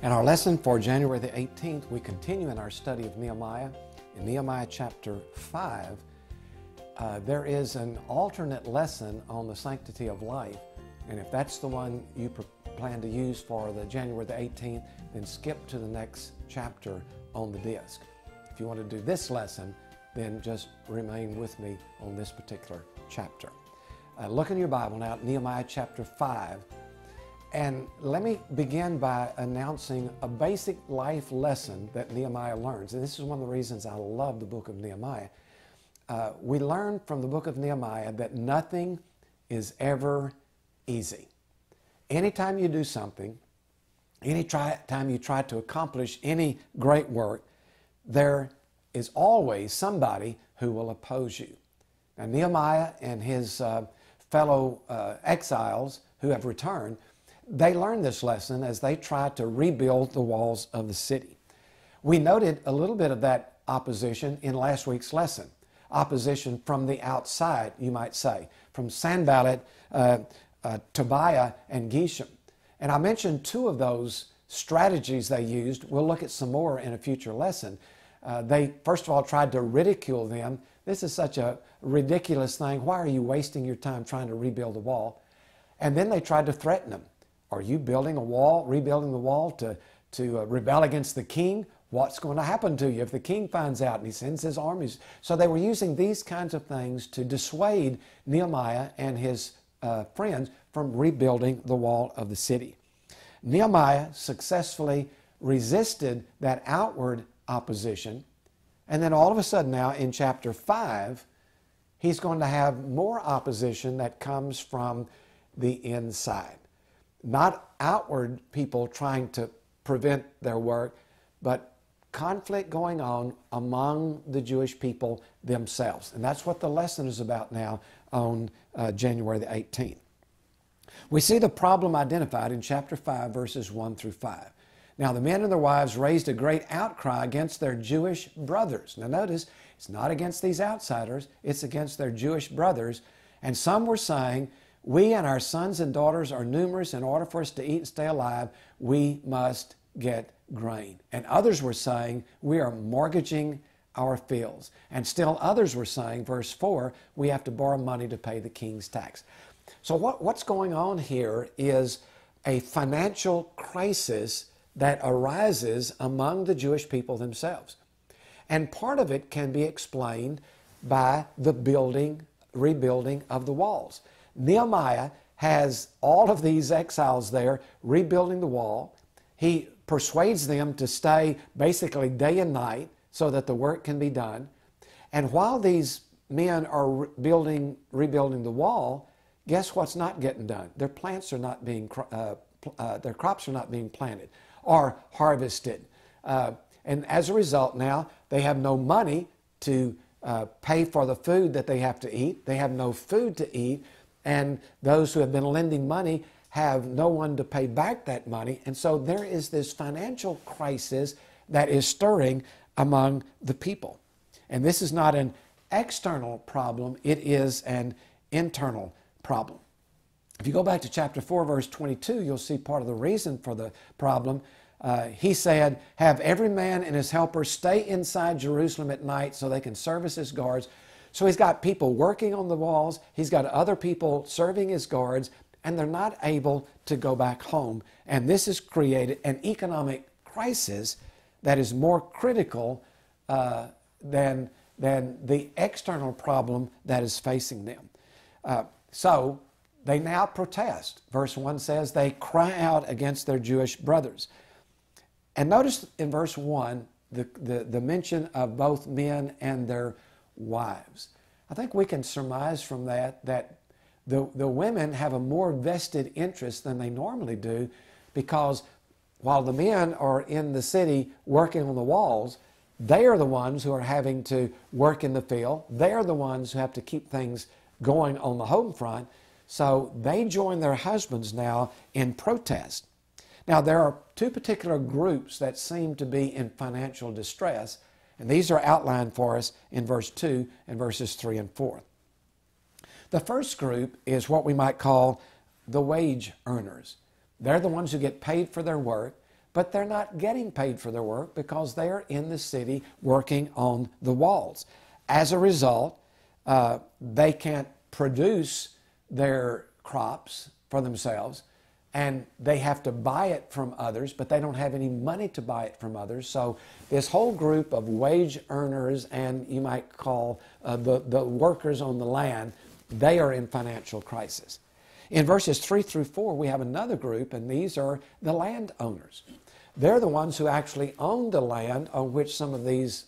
And our lesson for January the 18th, we continue in our study of Nehemiah. In Nehemiah chapter 5, there is an alternate lesson on the sanctity of life. And if that's the one you plan to use for the January the 18th, then skip to the next chapter on the disc. If you want to do this lesson, then just remain with me on this particular chapter. Look in your Bible now at Nehemiah chapter 5. And let me begin by announcing a basic life lesson that Nehemiah learns. And this is one of the reasons I love the book of Nehemiah. We learn from the book of Nehemiah that nothing is ever easy. Anytime you do something, anytime you try to accomplish any great work, there is always somebody who will oppose you. Now, Nehemiah and his fellow exiles who have returned, they learned this lesson as they tried to rebuild the walls of the city. We noted a little bit of that opposition in last week's lesson. Opposition from the outside, you might say, from Sanballat, Tobiah, and Geshem. And I mentioned two of those strategies they used. We'll look at some more in a future lesson. They, first of all, tried to ridicule them. This is such a ridiculous thing. Why are you wasting your time trying to rebuild a wall? And then they tried to threaten them. Are you building a wall, rebuilding the wall to rebel against the king? What's going to happen to you if the king finds out and he sends his armies? So they were using these kinds of things to dissuade Nehemiah and his friends from rebuilding the wall of the city. Nehemiah successfully resisted that outward opposition, and then all of a sudden now in chapter 5, he's going to have more opposition that comes from the inside. Not outward people trying to prevent their work, but conflict going on among the Jewish people themselves. And that's what the lesson is about now on January the 18th. We see the problem identified in chapter 5, verses 1 through 5. Now the men and their wives raised a great outcry against their Jewish brothers. Now notice, it's not against these outsiders, it's against their Jewish brothers. And some were saying, we and our sons and daughters are numerous. In order for us to eat and stay alive, we must get grain. And others were saying, we are mortgaging our fields. And still others were saying, verse 4, we have to borrow money to pay the king's tax. So what's going on here is a financial crisis that arises among the Jewish people themselves. And part of it can be explained by the rebuilding of the walls. Nehemiah has all of these exiles there rebuilding the wall. He persuades them to stay basically day and night so that the work can be done. And while these men are rebuilding the wall, guess what's not getting done? Their plants are not being, their crops are not being planted or harvested. And as a result now, they have no money to pay for the food that they have to eat. They have no food to eat. And those who have been lending money have no one to pay back that money. And so there is this financial crisis that is stirring among the people. And this is not an external problem, it is an internal problem. If you go back to chapter 4, verse 22, you'll see part of the reason for the problem. He said, have every man and his helper stay inside Jerusalem at night so they can service as guards. So he's got people working on the walls, he's got other people serving as guards, and they're not able to go back home. And this has created an economic crisis that is more critical than the external problem that is facing them. So they now protest. Verse 1 says they cry out against their Jewish brothers. And notice in verse 1 the mention of both men and their wives. I think we can surmise from that the women have a more vested interest than they normally do, because while the men are in the city working on the walls, they are the ones who are having to work in the field. They are the ones who have to keep things going on the home front. So they join their husbands now in protest. Now there are two particular groups that seem to be in financial distress, and these are outlined for us in verse 2 and verses 3 and 4. The first group is what we might call the wage earners. They're the ones who get paid for their work. but they're not getting paid for their work because they are in the city working on the walls. As a result, they can't produce their crops for themselves, and they have to buy it from others, but they don't have any money to buy it from others. So this whole group of wage earners, and you might call the workers on the land, they are in financial crisis. In verses 3 through 4, we have another group, and these are the landowners. They're the ones who actually own the land on which some of these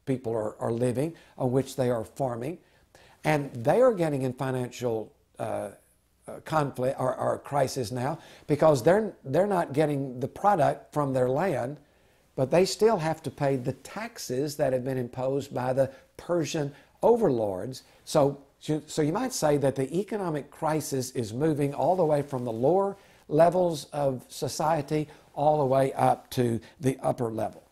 people are living, on which they are farming, and they are getting in financial conflict or crisis now because they're not getting the product from their land, but they still have to pay the taxes that have been imposed by the Persian overlords. So you might say that the economic crisis is moving all the way from the lower levels of society all the way up to the upper level.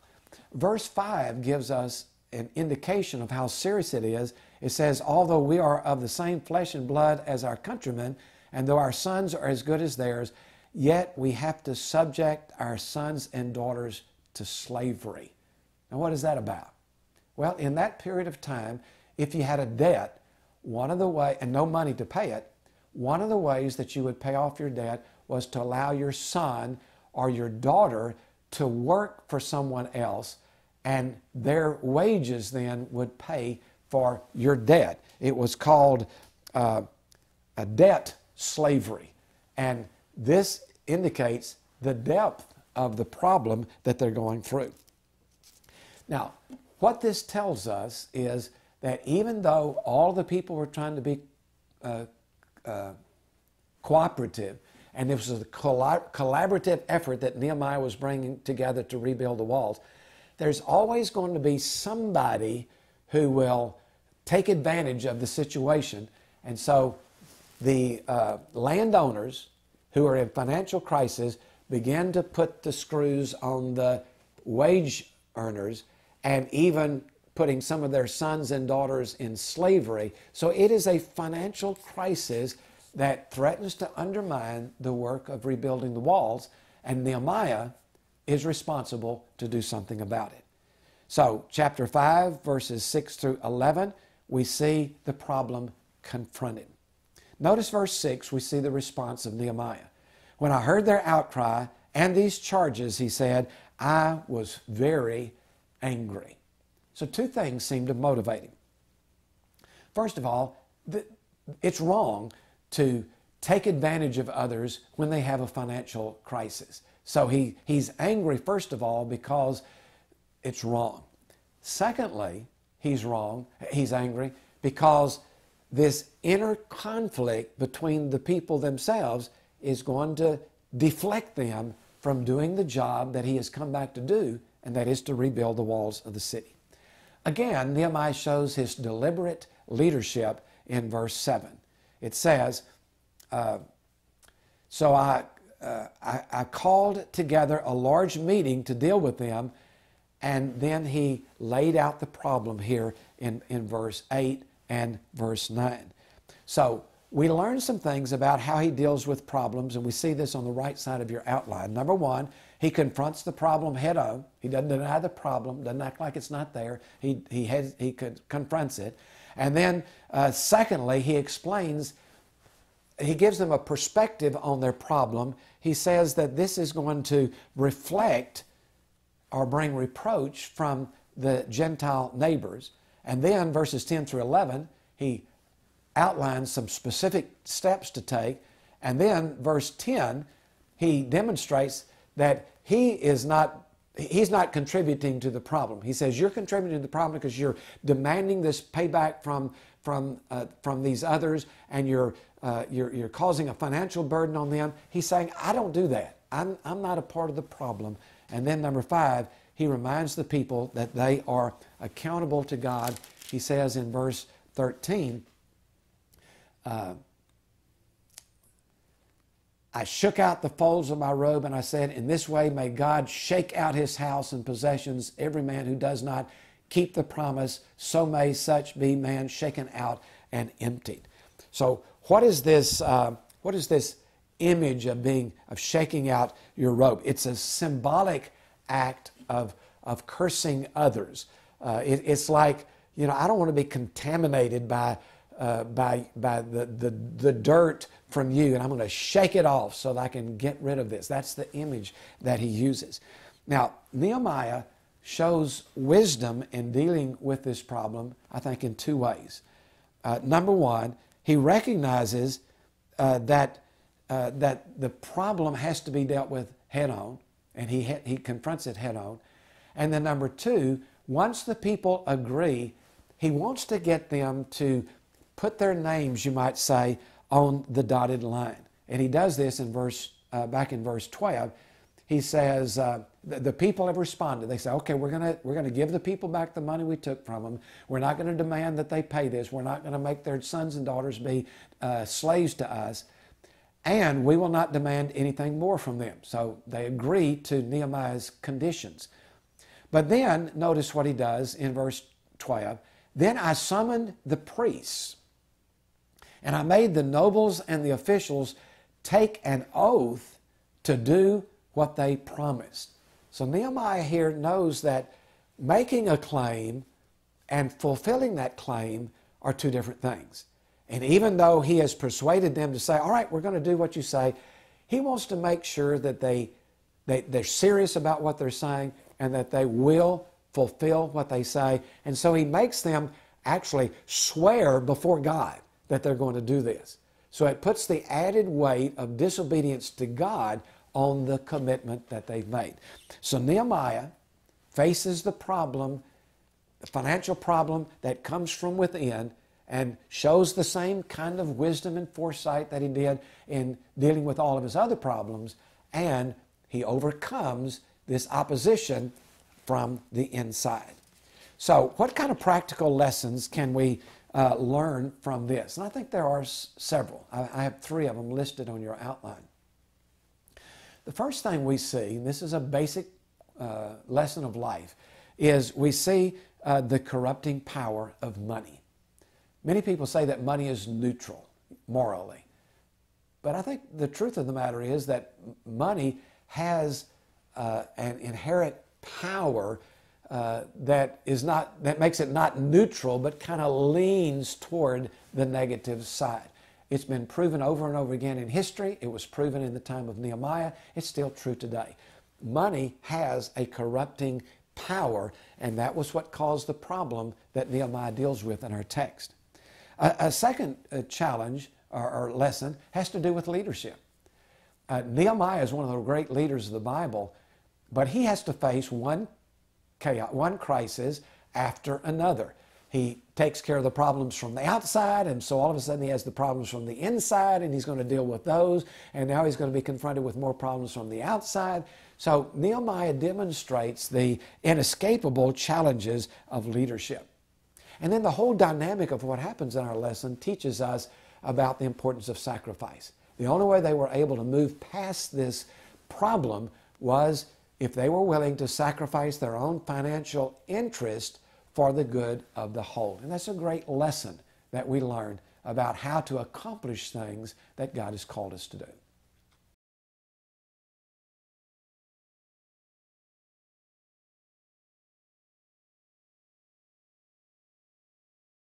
Verse 5 gives us an indication of how serious it is. It says, although we are of the same flesh and blood as our countrymen, and though our sons are as good as theirs, yet we have to subject our sons and daughters to slavery. Now, what is that about? Well, in that period of time, if you had a debt, one of the ways, and no money to pay it, one of the ways that you would pay off your debt was to allow your son or your daughter to work for someone else, and their wages then would pay for your debt. It was called a debt slavery. And this indicates the depth of the problem that they're going through. Now, what this tells us is that even though all the people were trying to be cooperative, and this was a collaborative effort that Nehemiah was bringing together to rebuild the walls, there's always going to be somebody who will take advantage of the situation. And so the landowners who are in financial crisis began to put the screws on the wage earners and even putting some of their sons and daughters in slavery. So it is a financial crisis that threatens to undermine the work of rebuilding the walls, and Nehemiah is responsible to do something about it. So chapter 5, verses 6 through 11, we see the problem confronted. Notice verse 6, we see the response of Nehemiah. When I heard their outcry and these charges, he said, I was very angry. So two things seem to motivate him. First of all, it's wrong to take advantage of others when they have a financial crisis. So he's angry, first of all, because it's wrong. Secondly, he's angry because this inner conflict between the people themselves is going to deflect them from doing the job that he has come back to do, and that is to rebuild the walls of the city. Again, Nehemiah shows his deliberate leadership in verse 7. It says, so I called together a large meeting to deal with them, and then he laid out the problem here in verse 8 and verse 9. So we learn some things about how he deals with problems, and we see this on the right side of your outline. Number one, he confronts the problem head on. He doesn't deny the problem, doesn't act like it's not there. He confronts it. And then secondly, he explains, he gives them a perspective on their problem. He says that this is going to reflect or bring reproach from the Gentile neighbors. And then verses 10 through 11, he outlines some specific steps to take. And then verse 10, he demonstrates that he's not contributing to the problem. He says, you're contributing to the problem because you're demanding this payback from these others, and you're causing a financial burden on them. He's saying, I don't do that. I'm not a part of the problem. And then number 5, he reminds the people that they are accountable to God. He says in verse 13, I shook out the folds of my robe and I said, in this way may God shake out his house and possessions, every man who does not keep the promise, so may such be man shaken out and emptied. So what is this image of shaking out your robe. It's a symbolic act of cursing others. It's like, you know, I don't want to be contaminated by the dirt from you, and I'm going to shake it off so that I can get rid of this. That's the image that he uses. Now, Nehemiah shows wisdom in dealing with this problem, I think, in two ways. Number one, he recognizes that the problem has to be dealt with head on, and he confronts it head on. And then number two, once the people agree, he wants to get them to put their names, you might say, on the dotted line. And he does this in back in verse 12. He says, the people have responded. They say, okay, we're going to give the people back the money we took from them. We're not going to demand that they pay this. We're not going to make their sons and daughters be slaves to us. And we will not demand anything more from them. So they agree to Nehemiah's conditions. But then, notice what he does in verse 12. Then I summoned the priests, and I made the nobles and the officials take an oath to do what they promised. So Nehemiah here knows that making a claim and fulfilling that claim are two different things. And even though he has persuaded them to say, all right, we're going to do what you say, he wants to make sure that they're serious about what they're saying and that they will fulfill what they say. And so he makes them actually swear before God that they're going to do this. So it puts the added weight of disobedience to God on the commitment that they've made. So Nehemiah faces the problem, the financial problem that comes from within, and shows the same kind of wisdom and foresight that he did in dealing with all of his other problems, and he overcomes this opposition from the inside. So what kind of practical lessons can we learn from this? And I think there are several. I have three of them listed on your outline. The first thing we see, and this is a basic lesson of life, is we see the corrupting power of money. Many people say that money is neutral morally. But I think the truth of the matter is that money has an inherent power that makes it not neutral, but kind of leans toward the negative side. It's been proven over and over again in history. It was proven in the time of Nehemiah. It's still true today. Money has a corrupting power, and that was what caused the problem that Nehemiah deals with in our text. A second challenge or lesson has to do with leadership. Nehemiah is one of the great leaders of the Bible, but he has to face one crisis after another. He takes care of the problems from the outside, and so all of a sudden he has the problems from the inside, and he's going to deal with those, and now he's going to be confronted with more problems from the outside. So Nehemiah demonstrates the inescapable challenges of leadership. And then the whole dynamic of what happens in our lesson teaches us about the importance of sacrifice. The only way they were able to move past this problem was if they were willing to sacrifice their own financial interest for the good of the whole. And that's a great lesson that we learn about how to accomplish things that God has called us to do.